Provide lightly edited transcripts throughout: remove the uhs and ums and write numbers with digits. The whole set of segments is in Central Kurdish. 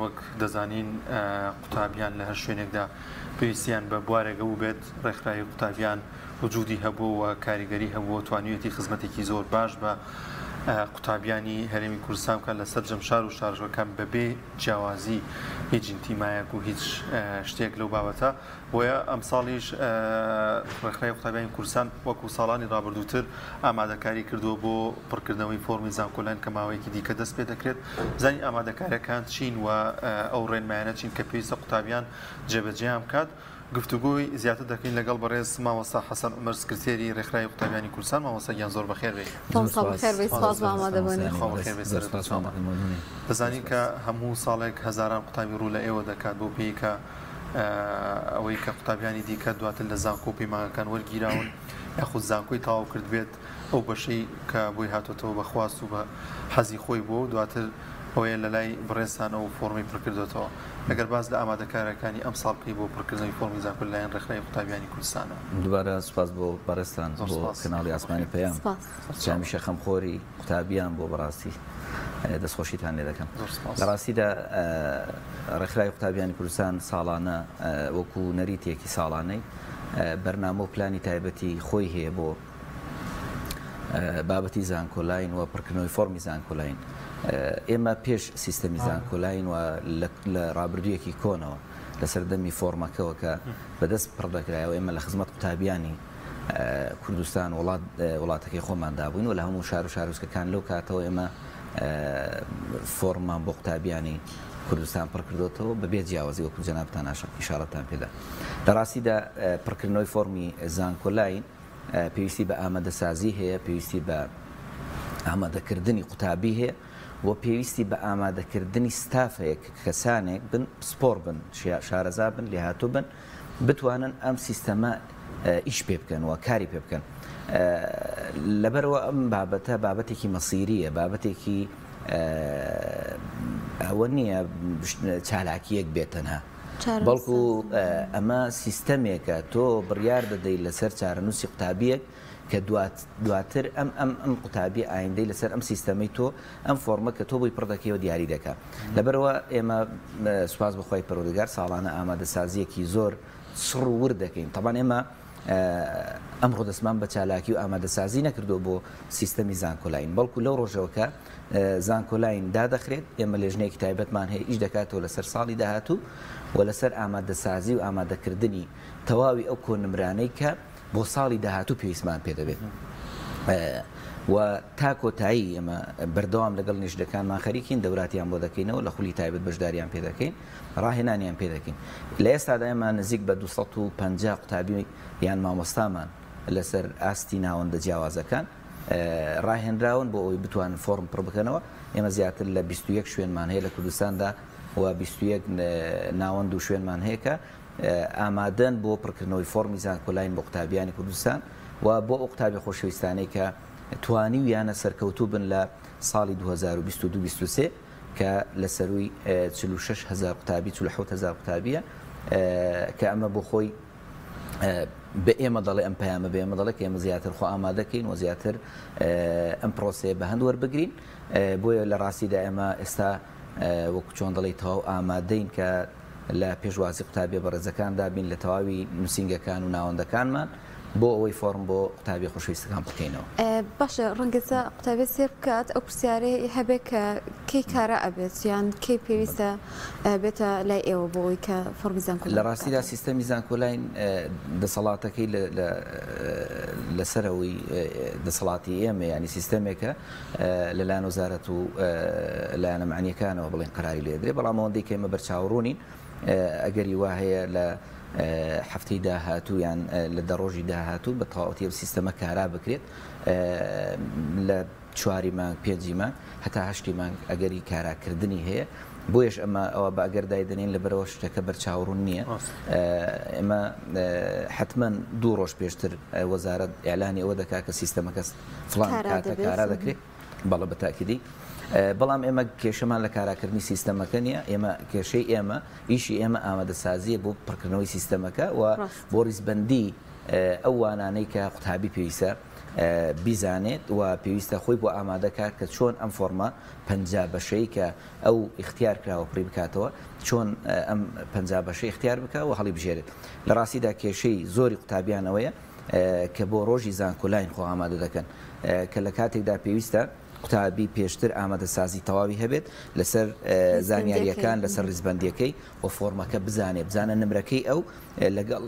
وەک دەزانین قوتابیان لە هەر شوێنێکدا پێویستیان بە بوارێگە و بێت ڕێکخراوی قوتابیان وجودی هەبوو و کاریگەری هەبوو توانیوێتی خزمەتێکی زۆر باش بە قوتابیانی هەرێمی کوردستان کە لەسەر جەمشار و شارژەکان بەبێ جیاوازی هیچ ئینتیمایەک و هیچ شتێک لەو بابەتە بۆیە ئەم ساڵیش ڕێکخراوی قوتابیانی کوردستان وەکو ساڵانی ڕابردووتر ئامادەکاری کردووە بۆ پڕکردنەوەی فۆرمی زانکۆلایان کە ماوەیەکی دیکە دەست پێ دەکرێت زانی ئامادەکاریەکان چین و ئەو ڕێنمایانە چین کە پێویستە قوتابیان جێبەجێیان بکات گفتوگۆی زیاتر دەکەین لەگەڵ بەڕێز مامۆستا حەسەن عومەر سکرتێری ڕێکخراوی قوتابیانی کوردستان مامۆستاگیان زۆر بەخێر بێت. دەزانین کە هەموو ساڵێک هەزاران قوتابی ڕوو لە ئێوە دەکات بۆ پێی کە ئەوەی کە قوتابیانی دیکە دواتر لە زانکۆ و پەیمانەکان وەرگیراون یاخود زانکۆی تەواو کرد بێت ئەو بەشەی کە بۆی هاتوۆتەوە بە خواست و بە حەزی خۆی بۆ دواتر ئەوەیە لە لای بڕێستان ئەو فۆرمی پڕکردوێتەوە. ئەگەر باز لە ئامادەکارەکانی ئەم ساڵ بکەی بۆ پڕکردنەوەی فۆرمی زانکۆ لەلایەن ڕێکخراوی قوتابیانی کوردستانەوە. دووبارە سوپاس بۆ بەڕێستان بۆ کەناڵی ئاسمانی پەیام جامیشە خەمخۆری قوتابیان بۆ بەڕاستی دەستخۆشیتان لێ دەکەم. لە ڕاستیدا ڕێکخراوی قوتابیانی کوردستان ساڵانە وەکو نەریتێکی ساڵانەی بەرنامە و پلانی تایبەتی خۆی هەیە بۆ بابەتی زانکۆلاین و پڕکردنەوەی فۆرمی زانکۆلاین. ئێمە پێش سیستەمی زانکۆلاین و لە ڕابردوویەکی کۆنەوە لەسەر دەمی فۆرمەکەەوە کە بەدەست پڕدەکرایەوە ئێمە لە خزمەت قوتابیانی کوردستان وڵاتەکەی خۆماندا بووین و لە هەموو شار و شارۆچکەکان لەو کاتەوە ئێمە فۆرممان بۆ قوتابیانی کوردستان پڕکردوتەوە بەبێ جیاوازی وەکو جەنابتان ئیشارەتان پێدا. لە ڕاستیدا پڕکردنەوەی فۆرمی زانکۆلاین پێویستی بە ئامادەسازی هەیە، پێویستی بە ئامادەکردنی قوتابی هەیە و پێویستی بە ئامادەکردنی ستافەیە کەسانێک بن سپۆر بن شارەزا بن لێهاتوو بن بتوانن ئەم سیستەمە ئیش پێ بکەن و کاری پێ بکەن. لەبەرەوە ئەم بابەتە بابەتێکی مەسیریە، بابەتێکی ئەوە نییە چالاکیەک بێتەنها، بەڵکو ئەمە سیستەمێکە تۆ بڕیار دەدەیت لەسەر چارەنووسی قوتابیەک کە دواتر ئەم قوتابی ئایندەی لەسەر ئەم سیستەمەی تۆ ئەم فۆرمە کە تۆ بۆی پڕدەکەیەوە دیاری دەکات. لەبەرەوە ئێمە سوپاس بەخوای پەروەردگار ساڵانە ئامادەسازیەکی زۆر سڕ و ورد دەکەین. تەبان ئێمە ئەمڕۆ دەستمان بە چالاکی و ئامادەسازی نەکردو بۆ سیستەمی زانکۆلاین، بەڵکو لەو ڕۆژەوەکە زانکۆلاین دادەخرێت ئێمە لێژنەیەکی تایبەتمان هەیە ئیش دەکاتەوە لەسەر ساڵی داهاتوو و لەسەر ئامادەسازی و ئامادەکردنی تەواوی ئەو کۆنمرانەی کە بۆ ساڵی داهاتوو پێویستمان پێ دەبێت و تا کۆتایی ئێمە بەردەوام لەگەڵ نیشتەکانمان خەریکین، دەوراتیان بۆ دەکەینەوە، لە خولی تایبەت بەشداریان پێ دەکەین، ڕاهێنانیان پێ دەکەین. لە ئێستادا ئێمە نزیک بە 250 قوتابی یان مامۆستامان لەسەر ئاستی ناوەندە جیاوازەکان ڕاهێنراون بۆ ئەوی بتوانن فۆرم پڕ بکەنەوە. ئێمە زیاتر لە 21 شوێنمان هەیە لە کوردستاندا و 21 ناوەند و شوێنمان هەیە کە ئامادەن بۆ پڕکردنەوەی فۆرمی زانکۆلاین بۆ قوتابیانی کوردستان و بۆ ئەو قوتابی خۆشەویستانەی کە توانی و یانە سەرکەوتوو بن لە ساڵی 2022-23 کە لە سەروی 46,000 قوتابی 47,000 قوتابیە کە ئەمە بۆ خۆی بە ئێمە دەڵێ ئەم پەیامە بە ئێمە دەڵێ کە ئێمە زیاتر خۆ ئامادەکەین و زیاتر ئەم پرۆسەیە بە هەند وەربگرین. بۆیە لە ڕاستیدا ئێمە ئێستا وەکو چۆن دەڵێ تەواو ئامادەین کە لە پێشوازی قوتابی بەڕێزەکاندا بین لە تەواوی نووسینگەکان و ناوەندەکانمان بۆ ئەوەی فۆرم بۆ قوتابی خۆشەویستەکان بکەینەوە. باشە ڕەنگەزە قوتابێت سێ بکات ئەو پرسیارەی هەبێت کە کەی کارە ئەبێت یان کەی پێویستە بێتە لای ئێوە بۆ ئەوەی کە فۆرمی زانکۆلاین. لە ڕاستیدا سیستەمی زانکۆلاین دەسەڵاتەکەی لەسەرەوەی دەسەڵاتی ئێمە ینی سیستەمێکە لەلایەن وەزارەت و لایەنە معنیەکانەوە بڵێن قەراری لێدرێ، بەڵام ئەوەندەی کە ئێمە بەرچاوڕوونین ئەگەری وا هەیە لە هەفتەی داهاتوو یان لە دەڕۆژی داهاتوو بە تەواوەتی سیستەمە کارا بکرێت لە 4 مانگ 5 مانگ هەتا 8 مانگ ئەگەری کاراکردنی هەیە. بۆیش ئەمە ئەوە بە ئەگەردای دەنین لەبەرەوە شتەکە بەرچاوڕوون نییە. ئێمە حتمما 2 ڕۆژ پێشتر وەزارەت ئێعلانی ئەوە دەکات کە سیستەمەکە فڵان کاتە کارا دەکرێت، بەڵە بەتاکیدی. بەڵام ئێمە کێشەمان لە کاراکردنی سیستەمەکە نییە، ئێمە کێشەی ئێمە ئیشی ئێمە ئامادەسازیە بۆ پڕکردنەوەی سیستەمەکە و بۆ ڕیزبەندی ئەو وانانەی کە قوتابی پێویستە بیزانێت و پێویستە خۆی بۆ ئامادەکات کە چۆن ئەم فۆرمە 50 بەشەی کە ئەو اختیار کراوە پڕی بکاتەوە چۆن ئەم 50 بەشەی اختیار بکە و هەڵی بژێرێت لە ڕاستیدا کێشەی زۆری قوتابیانەوەیە کە بۆ ڕۆژی زانکۆلاین خۆ ئامادە دەکەن کە لە کاتێکدا پێویستە قوتابی پێشتر ئامادەسازی تەواوی هەبێت لەسەر زانیاریەکان لەسەر ڕیزبەندیەکەی و فۆرمەکە بزانە نمرەکەی ئەو لەگەڵ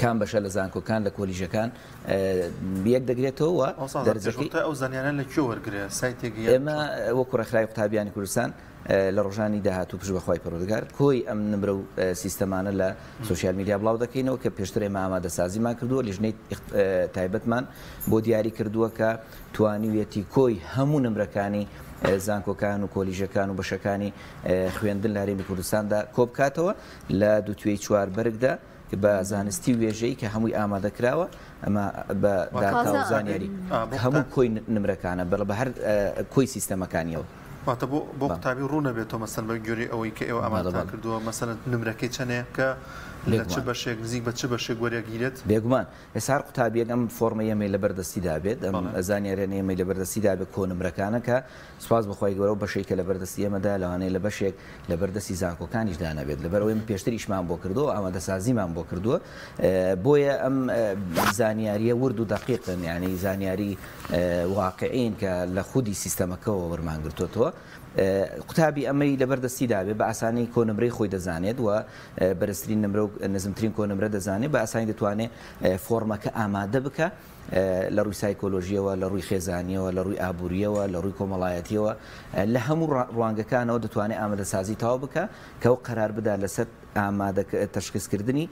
کام بەشە لە زانکۆکان لە کۆلیژەکان یەک دەگرێتەوە دەرجەکەی ئەو زانیانە لەکوێ وەرگرێ سایتێکی ئێمە وەکو ڕێکخراوی قوتابیانی کوردستان لە ڕۆژانی داهاتوو پشت بەخوای پەروەردگار کۆی ئەم نمرە و سیستەمانە لە سوسیال میدیا بڵاو دەکەینەوە کە پێشتر ئێمە ئامادەسازیمان کردووە لیژنەی تایبەتمان بۆ دیاری کردووە کە توانیوێتی کۆی هەموو نمرەکانی زانکۆکان و کۆلیژەکان و بەشەکانی خوێندن لە هەرێمی کوردستاندا کۆبکاتەوە لە دووتوێی چواربەرگدا بە زانستی وێژەی کە هەمووی ئامادەکراوە ئەمە بە داتا و زانیاری هەموو کۆی نمرەکانە بە هەر کۆی سیستەمەکانیەوە واتە بۆ قوتابی ڕوو نەبێتەوە مەسەن بە گوێری ئەوەی کە ئێوە ئامادەتان کردووە مەسەن نمرەکەی چەندەیە کە لە چ بەشێک نزیک بە چ بەشێک وەرەگیرێت بێگومان ئێستا قوتابیەک ئەم فۆرمە ئێمەی لە بەردەستیدا بێت ئەم زانیاریانە ئێمەی لە بەردەستیدا بێت کۆ نمرەکانە کە سوپاس بەخوای گەورە و بەشێک کە لە بەردەستی ئێمەدا لەوانەیە لە بەشێک لە بەردەستی زانکۆکانیشدا نەبێت لەبەرەوەی ئێمە پێشتر ئیشمان بۆ کردووە ئامادەسازیمان بۆ کردووە بۆیە ئەم زانیاریە ورد و دەقیقن یعنی زانیاری واقعین کە لە خودی سیستەمەکەەوە وەرمانگرتوتەوە قوتابی ئەمەی لە بەردەستیدا بێت بە ئاسانی کۆنمرەی خۆی دەزانێت و بەرزترین نمرە و نزمترین کۆنمرە دەزانێت بە ئاسانی دەتوانێت فۆرمەکە ئامادە بکە لە ڕووی سایکۆلۆژیەوە لە ڕووی خێزانیەوە لە ڕووی ئابوووریەوە لە ڕووی کۆمەڵایەتیەوە لە هەموو ڕوانگەکانەوە دەتوانێت ئامادەسازی تاوا بکە کە ئەو قەرار بدا لەسەر ئامادە تەشخیصکردنی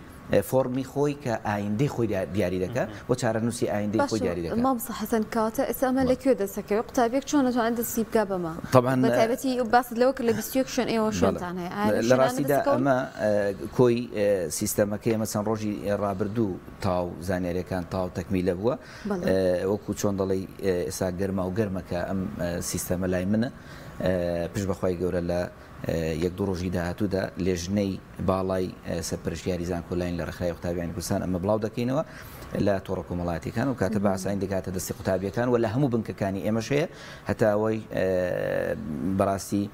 فۆرمی خۆی کە ئایندەی خۆی دیاری دەکات بۆ چارەنووسی ئایندەی خۆی دیاری دەکات مامۆستا حەسەن کاتە ئێستا ئەمە لەکوێ دەسەکەوێت قوتابێک چۆن دەتوانێت دەستی بکات بەمە طبعاً بەتایبەتی باست لەوە کە لە 21 شوێن ئێوە شوێنتان هەیە لە ڕاستیدا ئەمە کۆی سیستەمەکەی مەسەن ڕۆژی ڕابردوو تاو زانیاریەکان تاو تەکمیلە بووە وەکو چۆن دەڵێ ئێستا گەرما و گەرمەکە ئەم سیستەمە لای منە پشت بەخوای گەورە لە یەک دوو ڕۆژی داهاتوودا لێژنەی باڵای سەرپەرشتیاری زانکۆلاین لە ڕێکخراوی قوتابیانی کوردستان ئەمە بڵاو دەکەینەوە لە تۆڕە کۆمەڵاتیەکان و کاتە بە ئاسانی دەکاتە دەستی قوتابیەکان و لە هەموو بنکەکانی ئێمەش هەیە هەتا ئەوەی بەڕاستی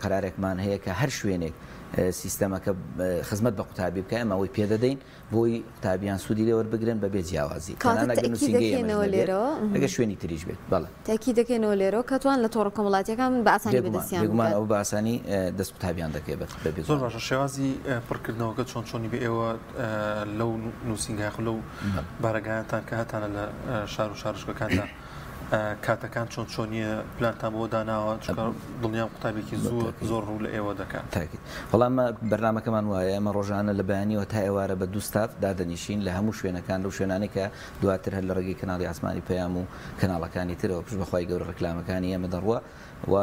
قەرارێکمان هەیە کە هەر شوێنێک سیستەمەکە خزمەت بە قوتابی بکە ئەمە ئەوەی پێدەدەین بۆی قوتابیان سوودی لێ وەربگرن بەبێ جیاوازی ئەگە شوێنی تریش بێت بەڵێ تاکی دەکەینەوە لێرەوە کە توان لە تۆڕە کۆمەڵاتیەکان بە ئاسانی بەدەستیان بێگومان ئەو بە ئاسانی دەست قوتابیان دەکەێت بەبێ زۆر باشە شێوازی پڕکردنەوەکە چۆن چۆنی بە ئێوە لەو نووسینگاخ لەو بارەگایانتان کە هەتانە لە شار و شارشگەکاندا کاتەکان چۆن چۆنیە پلانتان بۆ داناوە دڵنیام قوتابێکی زۆر ڕوو لە ئێوە دەکات بەڵام بەرنامەکەمان وایە ئەمە ڕۆژانە لە بەیانیەوە تا ئێوارە بە دوو ستاف دادەنیشین لە هەموو شوێنەکان لەو شوێنانی کە دواتر هەر لە ڕێگەی کەناڵی ئاسمانی پەیام و کەناڵەکانی ترەوە پشت بەخوای گەورە ڕکلامەکانی ئێمە دەڕوە و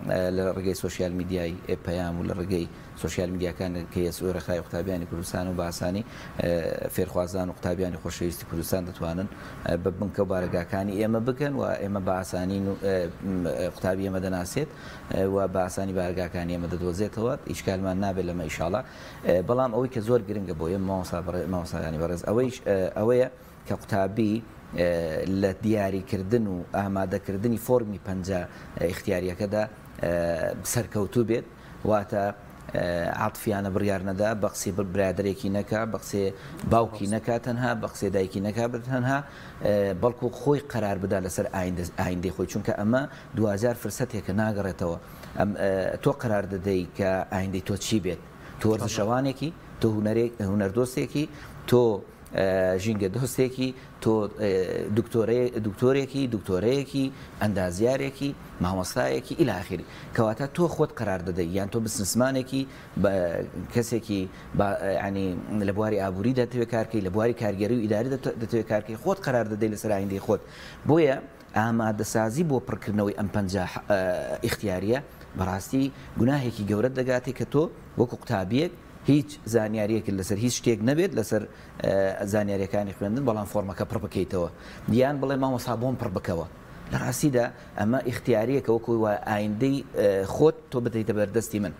لە ڕێگەی سوسیال میدیای پەیام و لە ڕێگەی سوسیال میدیاکان کە ئێستا ڕێکخراوی قوتابیانی کوردستان و بە ئاسانی فێرخوازان و قوتابیانی خۆشەویستی کوردستان دەتوانن بە بنکە و بارگاکانی ئێمە بکەن و ئێمە بە ئاسانی قوتابی ئێمە دەناسێت و بە ئاسانی بارگاکانی ئێمە دەدۆزێتەوە ئیشکالمان نابێت لەمە ئینشاڵڵا بەڵام ئەوەی کە زۆر گرنگە بۆ ئێمە مامۆستاکانی بەڕێز ئەوەیە کە قوتابی لە دیاریکردن و ئامادەکردنی فۆرمی 50 اختیاریەکەدا سەرکەوتوو بێت واتە عاتفیانە بڕیار نەدا بە قسەی برادرێکی نەکا بە قسێ باوکی نەکات تەنها بە قسێ دایکی نەکا تەنها بەڵکو خۆی قەرار بدا لەسەر ئایندەی خۆی چونکە ئەمە 2000 فرسەتێکە ناگەڕێتەوە تۆ قەرار دەدەی کە ئایندەی تۆ چی بێت تۆ وەرزشەوانێکی تۆ هونەردۆستێکی تۆ ژینگە دۆستێکی تۆ دکتۆرەیەکی ئەندازیارێکی مامۆستایەکی ئیلاخری کەواتە تۆ خۆت قەرار دەدەی یان تۆ بزنسمانێکی کەسێکی ینی لە بواری ئابووری دەتەوێت کارکەی لە بواری کارگەری و ئیداری دەتەوێت کارکەی خۆت قەرار دەدەی لەسەر ئایندەی خۆت بۆیە ئامادەسازی بۆ پڕکردنەوەی ئەم 50 اختیاریە بەڕاستی گوناهێکی گەورە دەگاتی کە تۆ وەکو قوتابیەک هیچ زانیاریەکی لەسەر هیچ شتێک نەبێت لەسەر زانیاریەکانی خوێندن بەڵام فۆرمەکە پڕ بکەیتەوە دیان بڵێ مامۆستا بۆم پڕ بکەوە لە ڕاستیدا ئەمە اختیاریەکە وەکو ئایندەی خۆت تۆ بدەیتە بەردەستی من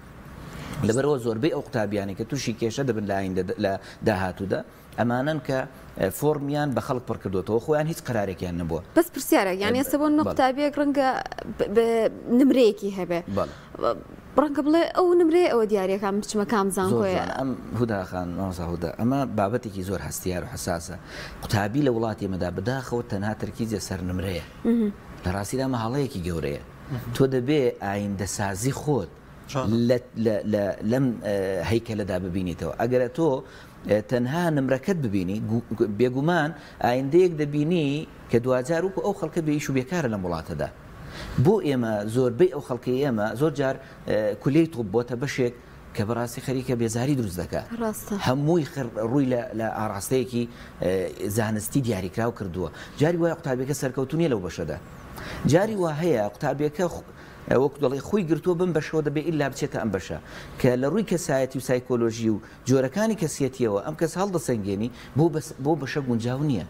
لەبەرەوە زۆربەی ئەو قوتابیانی کە تووشی کێشە دەبن لە داهاتوودا ئەمانن کە فۆرمیان بە خەڵک پڕ کردوتەوە خۆیان هیچ قرارێکیان نەبووە. بەس پرسیارە یعنی ئێستا بۆ قوتابیەک ڕەنگە نمرەیەکی هەبێ ڕەنگە بڵێ ئەو نمرێ ئەوە دیارەکان بچمە کام زانکۆیە. ئەم هوداخان مامۆستا ئەمە بابەتێکی زۆر هەستیار و حساسە. قوتابی لە وڵاتی ئێمەدا بەداخەوە تەنها تەرکیزە سەر نمرەیە. لە ڕاستیدا مەهەڵەیەکی گەورەیە. تۆ دەبێ ئایندەسازی خۆت لەم هەیکەلەدا ببینیتەوە. ئەگەرە تۆ تەنها نمرەکەت ببینی بێگومان ئایندەیەک دەبینی کە دوجار وکو ئەو خەڵکە بێئیش و بێکارە لەم وڵاتەدا. بۆ ئێمە زۆربەی ئەو خەڵکی ئێمە زۆر جار کولەی تۆپ بۆتە بەشێک کە بەڕاستی خەریکە بێزاری دروست دەکات. هەمووی ڕووی لە ئاڕاستەیەکی زانستی دیاریکراو کردووە. جاری وایە قوتابیەکە سەرکەوتونیە لەو بەشەدا. جاری وا هەیە قوتابیەکە وەکو دەڵێ خۆی گرتووە بم بەشەوە دەبێ ئیلا بچێتە ئەم بەشە کە لە ڕووی کەسایەتی و سایکۆلۆژی و جۆرەکانی کەسیەتیەوە ئەم کەس هەڵدەسەنگێنی بۆ بەشە گونجاو نییە.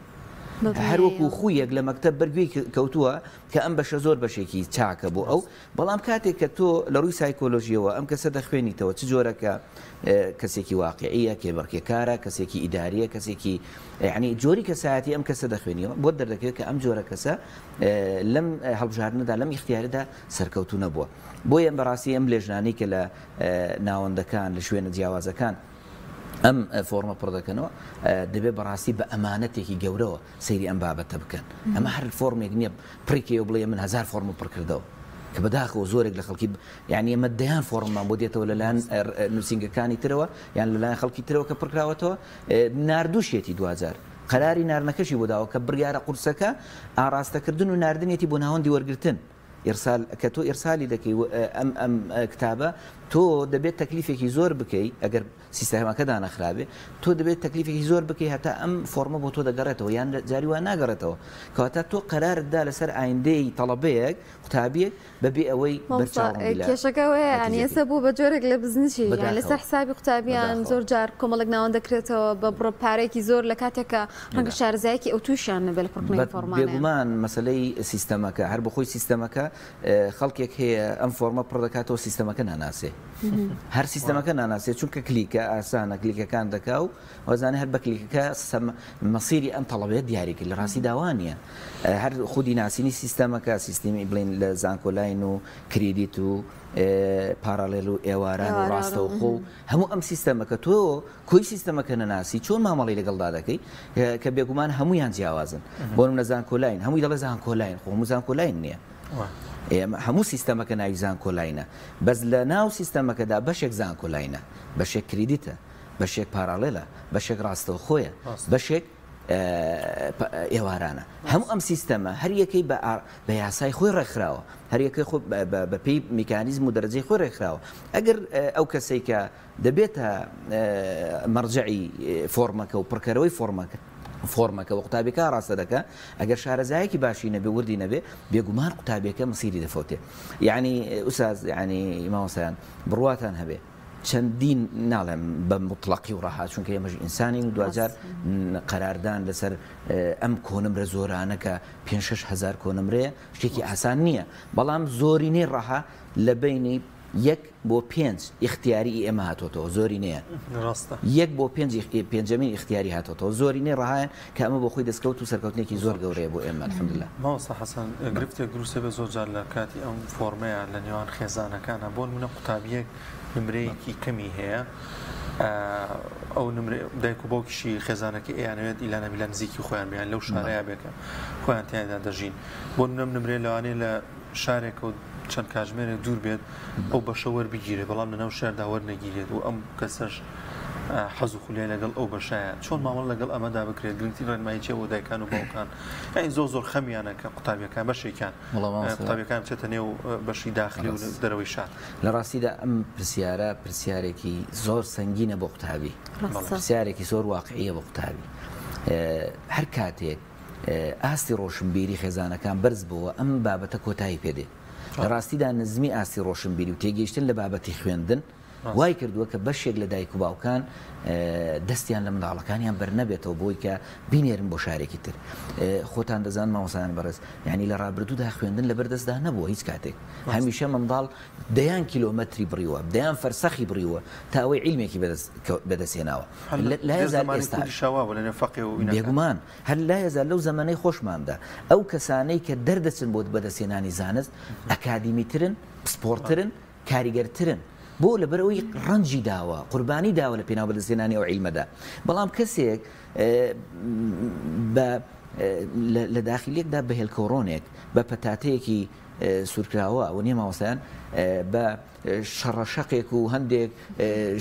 هەروەکو خویەک لە مەکتەب بەرگوێی کەوتووە کە ئەم بەشە زۆر بەشێکی چاکە بۆ ئەو بەڵام کاتێک کە تۆ لە ڕووی سایکۆلۆژیەوە ئەم کەسە دەخوێنیتەوە چ جۆرەکە کەسێکی واقعیە کێبڕکێکارە کەسێکی ئیداریە کەسێکی یعنی جۆری کەسایەتی ئەم کەسە دەخوێنیەوە بۆ دەردەکەوێت کە ئەم جۆرە کەسە لەم هەڵبژاردنەدا لەم ئیختیارەدا سەرکەوتو نەبووە. بۆیە بەڕاستی ئەم لێژنانەی کە لە ناوەندەکان لە شوێنە جیاوازەکان ئەم فۆرمە پڕ دەکەنەوە دەبێت بەڕاستی بە ئەمانەتێکی گەورەوە سەیری ئەم بابەتە بکەن. ئەمە هەر فۆرمێک نییە پڕێکەوە بڵێ من 1000 فۆرمە پڕ کردەوە کە بەداخەوە زۆرێک لە خەڵکی یعنی ئەمە دەیان فۆرممان بۆ دێتەوە لەلایەن نووسینگەکانی ترەوە یان لەلایەن خەڵکی ترەوە کە پڕکراوەتەوە ناردووشێتی دوجار قەراری نارنەکەشی بۆ داوە کە بڕیارە قورسەکە ئاراستەکردن و ناردنێتی بۆ ناوەندی وەرگرتن. کە تۆ ئێرسالی دەکەی ئەم کتابە تۆ دەبێت تەکلیفێکی زۆر بکەی ئەگەر سیستەمەکەدا نەخرابێ تۆ دەبێت تەکلیفێکی زۆر بکەی هەتا ئەم فۆرمە بۆ تۆ دەگەڕێتەوە یان جاری وان ناگەڕێتەوە کەواتە تۆ قەرارتدا لەسەر ئایندەی تەڵەبەیەک قوتابیەک بەبێ ئەوەی کێشەکەوەیە ئەنی ئێستا بوو بە جۆرێک لە بزنسی یان لەسەر حسابی قوتابیان زۆر جار کۆمەڵک ناوەند دەکرێتەوە بە بڕە پارێکی زۆر لە کاتێکە ڕەنگە شارەزایەکی ئەو تووشیان نەبێت لە پڕکردنەوەی فۆرمانە. بێگومان مەسەلەی سیستەمەکە هەر بەخۆی سیستەمەکە خەڵکێک هەیە ئەم فۆرمە پڕ دەکاتەوە سیستەمەکە ناناسێ هەر سیستەمەکە ناناسێ چونکە کلیکە ئاسانە کلیکەکان دەکا و وەزانێ هەر بە کلیکەکە مەسیری ئەم تەڵەبێت دیاریکرد لە ڕاستی داوانیە هەر خودی ناسینی سیستەمەکە سیستمی بڵین لە زانکۆلاین و کریدیت و پارالێل و ئێواران و ڕاستەوخۆ و هەموو ئەم سیستەمەکە تۆ کۆی سیستەمەکە نەناسی چۆن مامەڵی لەگەڵدا دەکەی کە بێگومان هەمویان جیاوازن بۆ نمونە زانکۆلاین هەمووی دەڵێ زانکۆلاین خۆ هەموو زانکۆلاین نییە. هەموو سیستەمەکە ناوی زانکۆلاینە بەس لە ناو سیستەمەکەدا بەشێک زانکۆلاینە بەشێک کریدیتە بەشێک پارالێلە بەشێک ڕاستەوخۆیە بەشێک ئێوارانە هەموو ئەم سیستەمە هەر یەکەی بە یاسای خۆی ڕێکخراوە هەر یەکەی بە پێی میکانیزم و دەرەجەی خۆی ڕێکخراوە ئەگەر ئەو کەسەی کە دەبێتە مەرجعی فۆرمەکە و پڕکەرەوەی فۆرمەکە و قوتابیەکە ڕاستە دەکە ئەگەر شارەزایەکی باشی نەبێ وردی نەبێ بێگومان قوتابیەکە مەسیری دەفەوتێ یعنی ئوستاز یعنی مامۆستایان بڕواتان هەبێ چەندین ناڵێم بە مطلقی و ڕاحات چونکە ئێمەش ئینسانین و دوجار قەراردان لەسەر ئەم کۆنمرە زۆرانەکە 5-6 هزار کۆنمرەیە شتێکی ئاسان نییە بەڵام زۆرینەی ڕاحە لە بینی 1 بۆ 5 اختیاری ئێمە هاتۆتەوە زۆری نییە 1 بۆ 5 اختیاری هاتۆتەوە زۆری نێ ڕاهەیە کە ئەمە بۆ خۆی دەستکەوت و سەرکەوتنێکی زۆر گەورەیە بۆ ئێمە الحەمدولله. مامۆستا حەسەن گرفتێک دروستە بە زۆر جار لە کاتی ئەم فۆرمەیە لە نێوان خێزانەکانە بۆ نمونە قوتابیەک نمرەیەکی کەمی هەیە ئەو دایک و باوکیشی خێزانەکە ئەیانەوێت ئیلانەبی لە نزیکی خۆیان بیان لەو شارەیە بێکە خۆیان تیاندا دەژین بۆ نمرێ لەوانەیە لە شارێک و چەند کاتژمێرێک دوور بێت ئەو بەشە وەربگیرێ بەڵام لەناو شاردا وەرنەگیرێت و ئەم کەسەش حەز و خولیای لەگەڵ ئەو بەشایە چۆن مامەڵ لەگەڵ ئەمەدا بکرێت گرنگی ڕێنمایی چێ بۆ دایکان و باوکان یعنی زۆر خەمیانە کە قوتابیەکان بەشێکیان قوتابیەکان بچێتە نێو بەشی داخلی و دەرەوەی شار. لە ڕاستیدا ئەم پرسیارە پرسیارێکی زۆر سەنگینە بۆ قوتابی پرسیارێکی زۆر واقعیە بۆ قوتابی هەر کاتێک ئاستی ڕۆشنبیری خێزانەکان بەرز بووە ئەم بابەتە کۆتایی پێدێ لە ڕاستیدا نزمی ئاستی ڕۆشنبیری و تێگەیشتن لە بابەتی خوێندن وای کردووە کە بەشێک لە دایک و باوکان دەستیان لە منداڵەکانیان بەرنەبێتەوە بۆی کە بینێرن بۆ شارێکی تر. خۆتان دەزان مامۆسایان بەڕێز یعنی لە ڕابردوودا خوێندن لە بەردەستدا نەبووە هیچ کاتێک هەمیشە منداڵ دەیان کیلۆمەتری بڕیوە دەیان فەرسەخی بڕیوە تا ئەوەی عیلمێکی بەدەستێناوە لا يزال ئێستا بێگومان هەر لا يزال لەو زەمانەی خۆشماندا ئەو کەسانەی کە دەردەچن بۆ بەدەستێنانی زانست ئەکادیمیترن پسپۆرتترن کاریگەرترن بۆ لەبەرەوەی ڕەنجی داوە قوربانی داوە لە پێناو بەدەستێنانی ئەو عیلمەدا. بەڵام کەسێک لە داخلیەکدا بە هێلکۆڕۆنێک بە پەتاتەیەکی سوورکراوە و نییە ماوەسایان بە شەڕەشەقێک و هەندێک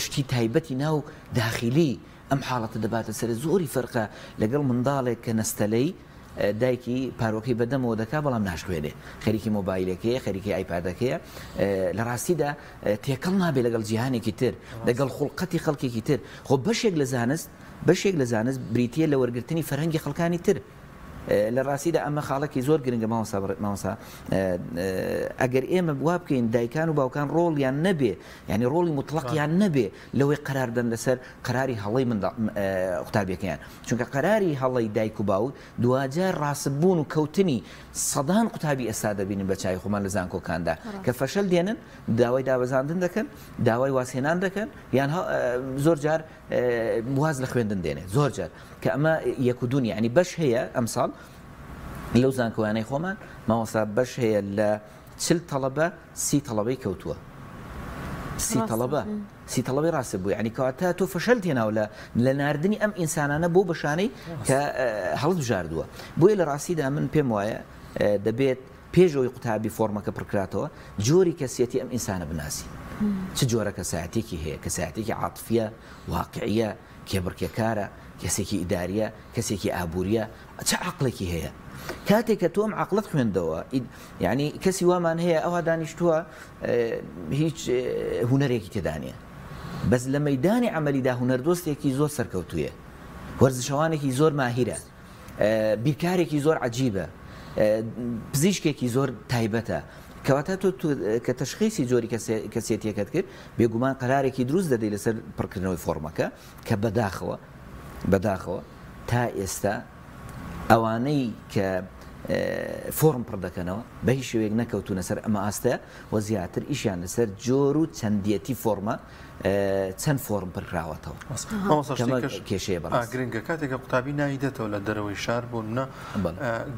شتی تایبەتی ناو داخلی ئەم حاڵەتە دەباتە سەر زۆری فەرقە لەگەڵ منداڵێک کە نەستەلەی دایکی پارۆکەی بەدەمەوە دەکا بەڵام ناشکوێنێ خەریکی مۆبایلەکەیە خەریکی ئایپادەکەیە لە ڕاستیدا تێکەڵ نابێت لەگەڵ جیهانێکی تر لەگەڵ خوڵقەتی خەڵکێکی تر خۆ بەشێک لە زانست بریتە لە وەرگرتنی فەرهەنگی خەڵکانی تر. لە ڕاستیدا ئەمە خاڵێکی زۆر گرنگە مامۆسا ئەگەر ئێمە وا بکەین دایکان و باوکان ڕۆڵیان نەبێ ینی ڕۆڵی مطلقیان نەبێ لەوەی قەرار بدەن لەسەر قەراری هەڵەی قوتابیەکەیان چونکە قەراری هەڵەی دایک و باوک دوجار ڕاستبوون و کەوتنی سەدان قوتابی ئێستا دەبینن بە چای خۆمان لە زانکۆکاندا کە فەشەل دێنن داوای دابەزاندن دەکەن داوای واسێنان دەکەن یان زۆر جار واز لە خوێندن دێنێت زۆر جار کە ئەمە یەک و دوون یعنی بەش هەیە ئەمساڵ لەو زانکۆیانەی خۆمان مامۆستا بەش هەیە لە 40 تەڵەبە 30 تەڵەبەی کەوتووە 30 تەڵەبەی ڕاستە بوو یعنی کەواتە تۆ فەشەل تێناو لە ناردنی ئەم ئینسانانە بۆ بەشانەی کە هەڵت بژاردووە بۆیە لە ڕاستیدا من پێم وایە دەبێت پێشەوەی قوتابی فۆرمەکە پڕکراتەوە جۆری کەسیەتی ئەم ئینسانە بناسی چ جۆرە کەسایەتێکی هەیە کەسایەتێکی عاتفیە واقعیە کێبڕکێکارە کەسێکی ئیداریە کەسێکی ئابوووریە چه عقلێکی هەیە کاتێک کە تۆم عقلت خوێندەوە یعنی کەسی وامان هەیە ئەوە دانیشتووە هیچ هوەرێکی تێدانە بەس لە مەیدانی عەمەلیدا هوەردۆستێکی زۆر سەرکەوتوویە وەرزشەوانێکی زۆر ماهیرە بیرکارێکی زۆر عەجیبە پزیشکێکی زۆر تایبەتە کەواتە تۆ کە تەشخیصی جۆری کەسێتیەکەت کرد بێگومان قەرارێکی دروست دەدەی لەسەر پڕکردنەوەی فۆرمەکە کە بەداخەوە تا ئێستا ئەوانەی کە فۆرم پڕ دەکەنەوە بە هیچ شێوەیەک نەکەوتونە سەر ئەمە ئاستەیە و زیاتر ئیشیان لەسەر جۆر و چەندیەتی فۆرمە چەند فۆرم پڕکراوەتەوە کێشەیە بەڕاست گرنگە کاتێکە قوتابی نایدێتەوە لە دەرەوەی شار بوونە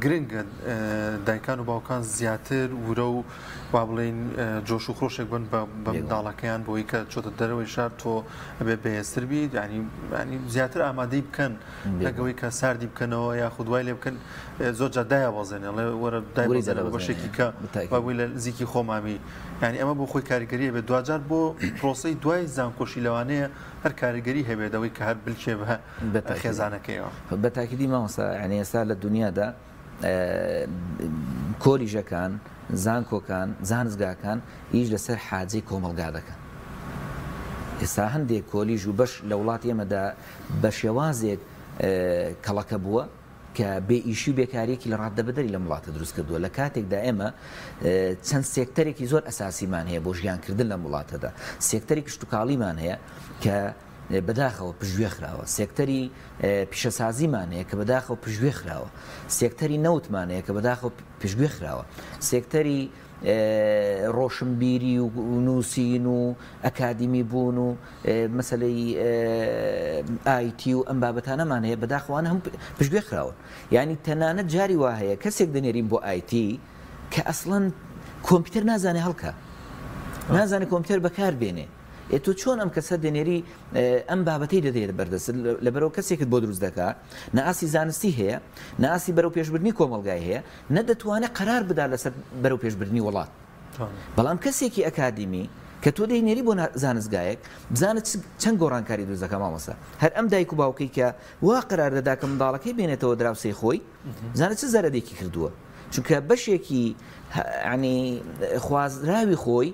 گرنگە دایکان و باوکان زیاتر ورە و وا بڵێن جۆش و خۆشێک بن بە منداڵەکەیان بۆی کە چۆتە دەرەوەی شار تۆ ئەبێ بەهێزتر بیت ینی زیاتر ئامادەی بکەن لەگەوەی کە ساردی بکەنەوە یاخود دوای لێ بکەن زۆر جار دایابەزێنێ وەرە دایبەزێنەوە بەشێکی کە بابووی لە نزیکی خۆمامی ینی ئەمە بۆ خۆی کاریگەریە بێت دوجار بۆ پرۆسەی دوای زانکۆشی لەوانەیە هەر کاریگەری هەبێتەوەی کە هەر بلکێ بە خێزانەکەیەوە بە تاکیدی مامۆستا ینی ئێستا لە دنیادا کۆلیژەکان زانکۆکان زانستگاکان هیچ لەسەر حاجەی کۆمەڵگا دەکەن ئێستا هەندێک کۆلیژ و بەش لە وڵاتی ئێمەدا بە شێوازێک کەڵەکە بووە کە بێ ئیشی و بێکاریەکی لە ڕاددەبەدەری لە وڵاتە دروست کردووە لە کاتێکدا ئێمە چەند سێکتەرێکی زۆر ئەساسیمان هەیە بۆ ژیانکردن لە وڵاتەدا سێکتەرێکی شتوکاڵیمان هەیە کە بەداخەوە پژوێ خراوە سێکتەری پیشەسازیمان هەیە کە بەداخەوە پژوێ خراوە سێکتەری نەوتمان هەیە کە بەداخەوە پژوێ خراوە سێکتەری ڕۆشنبیری و نووسین و ئەکادیمی بوون و مەسەلەی ئایتی و ئەم بابەتانەمان هەیە بەداخەوانە هەم پشتگوێ خراوە یعنی تەنانەت جاری وا هەیە کەسێک دەنێرین بۆ ئایتی کە ئەسڵەن کۆمپیوتەر نازانێ هەڵکە نازانێ کۆمپیوتەر بەکار بێنێ تۆ چۆن ئەم کەسە دەنێری ئەم بابەتەی دەدێت بەردەست لەبەرەوە کەسێکت بۆ دروست دەکات نەئاسی زانستی هەیە نەئاسی بەرەو پێشبردننی کۆمەلگای هەیە نەدەتوانێت قەرار بدا لەسەر بەرەو پێشبردننی وڵات بەڵام کەسێکی ئەکادیمی کە تۆ دەینێری بۆ زانستگایەک بزانت چەند گۆڕانکاری دروست دەکات مامۆستا هەر ئەم دایک و باوکەی کە وا قەرار دەدا کە منداڵەکەی بێنێتەوە دراوسەی خۆی زانت چ زەرەدێکی کردووە چونکە بەشێکی ینی خوازراوی خۆی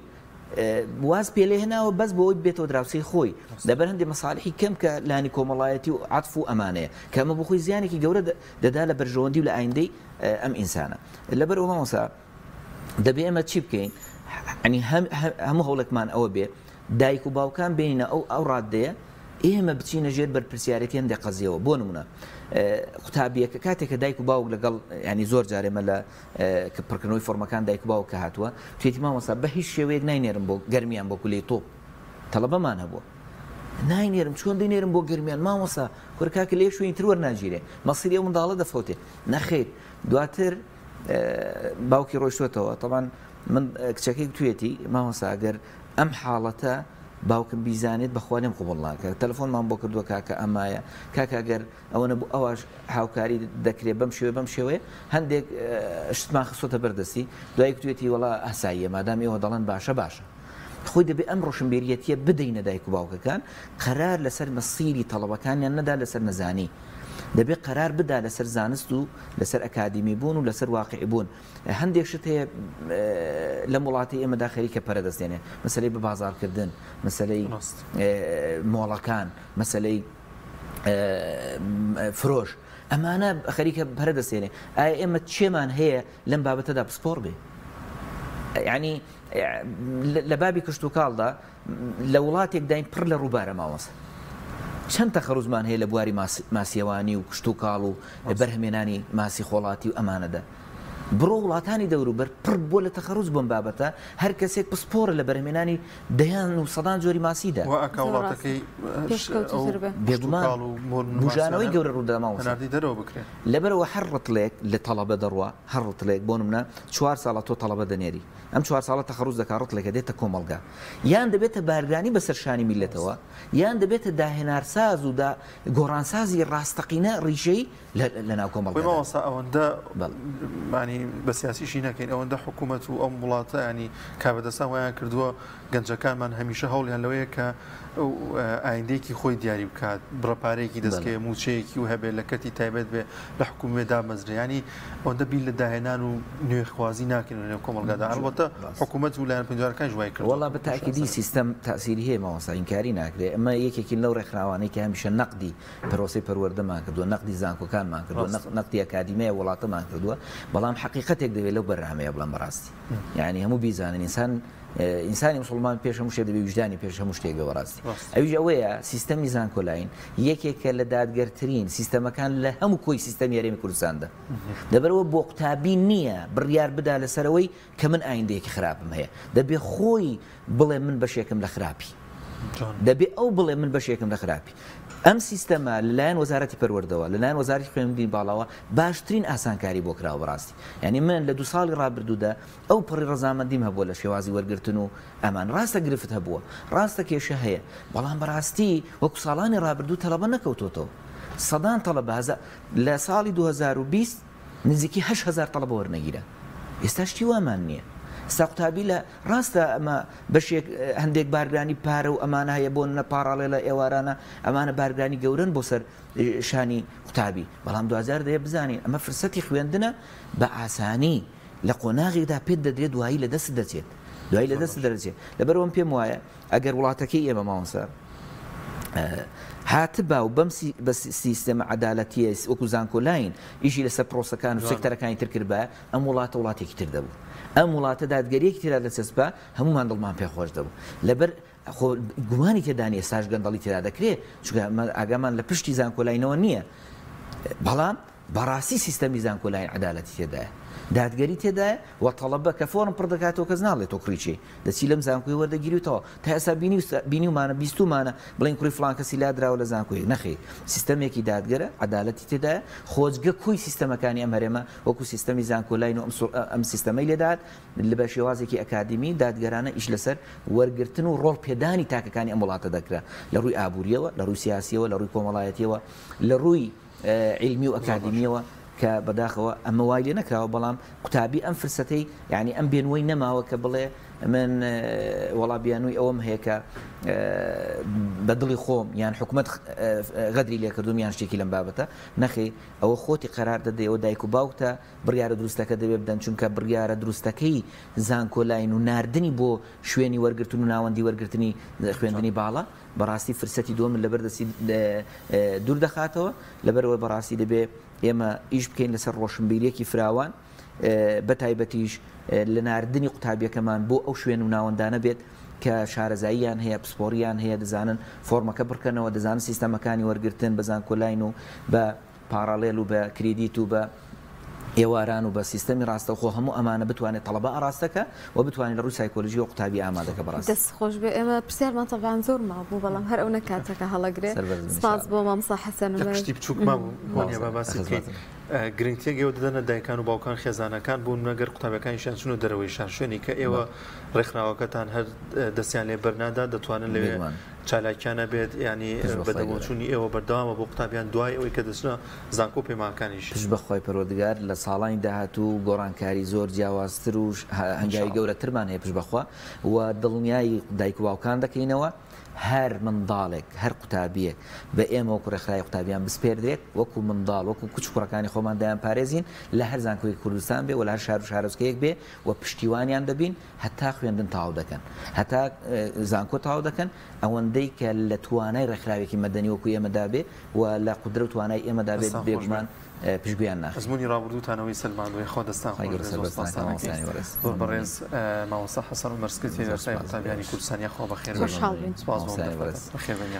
واز پێلێ هێناوە بەس بۆی بێتەوە دراوسەی خۆی لەبەر هەندێک مەساڵحی کەم کە لانی کۆمەڵایەتی و عەتف و ئەمانەیە کە ئەمە بۆ خۆی زیانێکی گەورە دەدا لە بەرژەوەندی و لە ئایندەی ئەم ئینسانە لەبەر ئەوە مامۆستا دەبێ ئێمە چی بکەین ینی هەموو هەوڵێکمان ئەوە بێت دایک و باوکان بینە ئەو ڕادەیە ئێمە بچینە ژێر بەرپرسیارەتی هەندێک قەزیەوە بۆ نمونە قوتابیەکە کاتێککە دایک و باوک لەگەڵ ینی زۆر جارێمە لە پڕکردنەوەی فۆرمەکان دایک و باوک کە هاتووە توێتی مامۆستا بە هیچ شێوەیەک ناینێرم بۆ گەرمیان بۆ کولەی تۆ تەڵەبەمان هەبووە ناینێرم چۆن دەینێرم بۆ گەرمیان مامۆستا کورکاکە لێ شوێنی تر وەرناگیرێ مەسیری ئەو منداڵە دەفەوتێ نەخێر دواتر باوکی ڕۆیشتوێتەوە تەڵان من کچەکەی توێتی مامۆستا ئەگەر ئەم حاڵەتە باوکم بیزانێت بەخوانێم قوبڵناکە تەلەفۆنمان بۆ کردووە کاکە ئەمایە کاکەگەر ئەوە نەبوو ئەوەش هاوکاری دەکرێت بەم شێوەیە هەندێک شتمان خسۆتە بەردەستی دوای توێتی وڵا ئاساییە مادام ئێوە دەڵێن باشە خۆی دەبێت ئەم ڕۆشنبێریەتیە بدەینە دایک و باوکەکان قەرار لەسەر مەسیری تەڵەبەکانیان نەدا لەسەر نەزانی دەبێت قەرار بدا لەسەر زانست و لەسەر ئەکادیمی بوون و لەسەر واقعی بوون هەندێک شت هەیە لە وڵاتی ئێمەدا خەریکە پەرەدەستێنێ مەسەلەی بە بازارکردن مەسەلەی مۆڵەکان مەسەلەی فرۆش ئەمانە خەریکە پەرەدەستێنێ ئایا ئێمە چێمان هەیە لەم بابەتەدا پسپۆر بێ ینی لە بابی کشت و کاڵدا لە وڵاتێک داین پڕ لە ڕووبارە ماوەسە چەند تەخەڕوزمان هەیە لە بواری ماسیێوانی و کشت و کاڵ و بەرهەمێنانی ماسی خۆڵاتی و ئەمانەدا بڕۆ وڵاتانی دەوروبەر پڕ بۆ لە تەخەڕوز بۆم بابەتە هەر کەسێک پسپۆرە لە بەرهەمێنانی دەیان و سەدان جۆری ماسیدا بژانەوەی گەورە ڕوودا ماوەسە لەبەرەوە هەر ڕتلێک لە تەڵەبە دەڕوە هەر ڕتلێک بۆ نمونە 4 ساڵە تۆ تەڵەبە دەنێری ئەم 4 ساڵە تەخەڕوز دەکات ڕتلێکە دێتە کۆمەڵگا یان دەبێتە بارگرانی بەسەر شانی میلەتەوە یان دەبێتە داهێنارساز و گۆڕانسازی ڕاستەقینە ڕیژەی لە ناو کۆمەڵگا ئەوەندە بە سیاسیشی نەکەین ئەوەندە حکوومەت و ئەم وڵاتە ینی کابەدەسان ویان کردووە گەنجەکانمان هەمیشە هەوڵیان لەوەیە کە ئایندێکی خۆی دیاری بکات بڕەپارێکی دەستکەوێ موچەیەکی و هەبێت لە کەتی تایبەت بێ لە حکوومێدا مەزریانی ئەوەندە بیر لە داهێنان و نوێخوازی ناکەن لە کۆمەڵگادا ئەلبەتە حکوومەت و لایەن پنجارەکان ژوای کرد وەڵا بە تاکیدی سیستەم تاسیری هەیە ماوەستا ئینکاری ناکرێت ئەمە یەکێکی لەو ڕێکخراوانەی کە هەمیشە نەقدی پرۆسی پەروەردەمان کردووە نەقدی زانکۆکانمان کردووە نەقدی ئەکادیمیە وڵاتەمان کردووە بەڵام حقیقەتێک دەوێت لەو بەرنامەیە بڵێم بەڕاستی یعنی هەموو بیزانن ئینسانی مسلمان پێش هەموو شتێک دەبێت وجدانی پێش هەموو شتێک بەڕاستی ئەویش ئەوەیە سیستەمی زانکۆلاین یەکێکە لە دادگەرترین سیستەمەکان لە هەموو کۆی سیستەمی هەرێمی کوردستاندا دەبەرەوە بۆ قوتابی نییە بڕیار بدا لەسەرەوەی کە من ئایندەیەکی خراپم هەیە دەبێ خۆی بڵێ من بەشێکم لە خراپی دەبێ ئەو بڵێ من بەشێکم لە خراپی ئەم سیستەمە لەلایەن وەزارەتی پەروەردەوە لەلایەن وەزارەتی خوێندنی باڵاوە باشترین ئاسانکاری بۆ کراوە بەڕاستی یعنی من لە 2 ساڵی ڕابردوودا ئەو پڕی ڕەزامەندیم هەبووە لە شێوازی وەرگرتن و ئەمان ڕاستە گرفت هەبووە ڕاستە کێشە هەیە بەڵام بەڕاستی وەکو ساڵانی ڕابردوو تەلەبە نەکەوتۆتەوە سەدان تەلەبە لە ساڵی 2020 نزیکی 8,000 تەلەبە وەرنەگیرە ئێستا شتی وامان نییە ئێستا قوتابی لە ڕاستە ئەمە بەشێک هەندێک بارگرانی پارە و ئەمانە هەیە بۆ نەپاڕاڵێ لە ئێوارانە ئەمانە بارگرانی گەورن بۆ سەر شانی قوتابی بەڵام دوزار دەیە بزانین ئەمە فرسەتی خوێندنە بە ئاسانی لە قۆناغێکدا پێت دەدرێت دوایی لە دەست دەچێت دوایی لە دەست دەرەچێت لەبەرەوەم پێم وایە ئەگەر وڵاتەکەی ئێمە ماوەسەر هاتبا و بە سیستەمە عەدالەتیە وەکو زانکۆلاین ئیشی لەسەر پرۆسەکان و سێکتەرەکانی تر کردبە ئەم وڵاتە وڵاتێکی تر دەبوو ئەم وڵاتە دادگەریەکی ترا دەچەسبە هەمومان دڵمان پێخۆش دەبوو لەبەر گومانی تێدانی ئێستاش گەندەڵی تێدا دەکرێت چونکە ئاگامان لە پشتی زانکۆلاینەوە نییە بەڵام بەڕاستی سیستەمی زانکۆلاین عەدالەتی تێدایە دادگەری تێدایە و تەڵەبە کە فۆرم پڕ دەکاتەوە کەس ناڵێت تۆ کڕیچی دەچی لەم زانکۆی وەردەگیریتەوە تا ئێستا بینیمانە بیستمانە بڵین کوڕی فڵان کەسی لادراوە لە زانکۆی نەخێ سیستەمێکی دادگەرە عەدالەتی تێدایە خۆجگە کۆی سیستەمەکانی ئەم هەرێمە وەکو سیستەمی زانکۆلاین و ئەم سیستەمەی لێدات لە شێوازێکی ئەکادیمی دادگەرانە ئیش لەسەر وەرگرتن و ڕۆڵ پێدانی تاکەکانی ئەم وڵاتە دەکرا لە ڕووی ئابووریەوە لە ڕووی سیاسیەوە لە ڕووی کۆمەڵایەتیەوە لە ڕووی علمی و ئەکادیمیەوە کە بەداخەوە ئەمە وای لێ نەکراوە بەڵام قوتابی ئەم فرسەتەی یعنی ئەم بێنوەی نەماوە کە بڵێ من وەڵابیانووی ئەوەم هەیە کە بە دڵی خۆم یان حکوومەت غەدری لێ کردوم یان شتێکی لەم بابەتە نەخێ ئەوە خۆتی قەرار دەدەیەوە دایک و باوکتە بڕیارە دروستەکە دەبێت بدەن چونکە بڕیارە دروستەکەی زانکۆلاین و ناردنی بۆ شوێنی وەرگرتن و ناوەندی وەرگرتنی خوێندنی باڵە بەڕاستی فرسەتی دۆمن لەبەردەستی دوور دەخاتەوە لەبەرەوە بەڕاستی دەبێت ئێمە ئیش بکەین لەسەر ڕۆشنبیریەکی فراوان بە تایبەتیش لە ناردنی قوتابیەکەمان بۆ ئەو شوێن و ناوەندانە بێت کە شارەزاییان هەیە پسپۆریان هەیە دەزانن فۆرمەکە بڕکەنەوە دەزانن سیستەمەکانی وەرگرتن بەزان کۆلاین و بە پاراڵێل و بە کریدیت و بە ئێواران و بە سیستەمی ڕاستەوخۆ هەموو ئەمانە بتوانێت تەڵەبە ئاراستەکە و بتوانێت لە ڕووی سایکۆلۆژی و قوتابی ئامادەکە بەڕاست دەست خۆش بێ ئێمە پرسیارمان تەبان زۆر مابوو بەڵام هەر ئەو نەکاتەکە هەڵەگرێ سپاس بۆ مامۆستا حەسەن پشتی بچووک مابوو باسی بکەیت گرنگتیەک ئێوە دەدەنە دایکان و باوکان خێزانەکان بوون نەگەر قوتابەکانیشیان چونە دەرەوەی شار شوێنی کە ئێوە ڕێکخراوەکەتان هەر دەستیان لێ بەرنادا دەتوانن لەوێ چالاکیانە بێت ینی بەدەمەچوونی ئێوە بەردەوامە بۆ قوتابیان دوای ئەوەی کە دەچنە زانکۆ پەیمانەکانیش پشت بەخوای پەروەردگار لە ساڵانی داهاتوو گۆڕانکاری زۆر جیاوازتر و هەنگاوی گەورەترمان هەیە پشت بەخوا و دڵنیایی دایک و باوکان دەکەینەوە هەر منداڵێک هەر قوتابیەک بە ئێمە وەکو ڕێکخراوی قوتابیان بسپێردرێت وەکو منداڵ وەکو کچ کوڕەکانی خۆمان دایان پارێزین لە هەر زانکۆی کوردستان بێ و لە هەر شار و شارۆچکەیەک بێ و پشتیوانیان دەبین هەتا خوێندن تاو دەکەن هەتا زانکۆ تاو دەکەن ئەوەندەی کە لە توانای ڕێکخراوێکی مەدەنی وەکو ئێمەدا بێ و لە قودرە و توانای ئێمەدا بێت بێگومان پشتگویان ناخ ئەزمموی ڕابردووتانەوەی سلمانوی خۆ دەستان زۆر بەڕێز مامۆستا حەسەن و مەرسکردی دەرسای قوتابیانی کوردستانی خۆ بەخێر خۆشحاڵ بین سپاس بۆ خێربەنی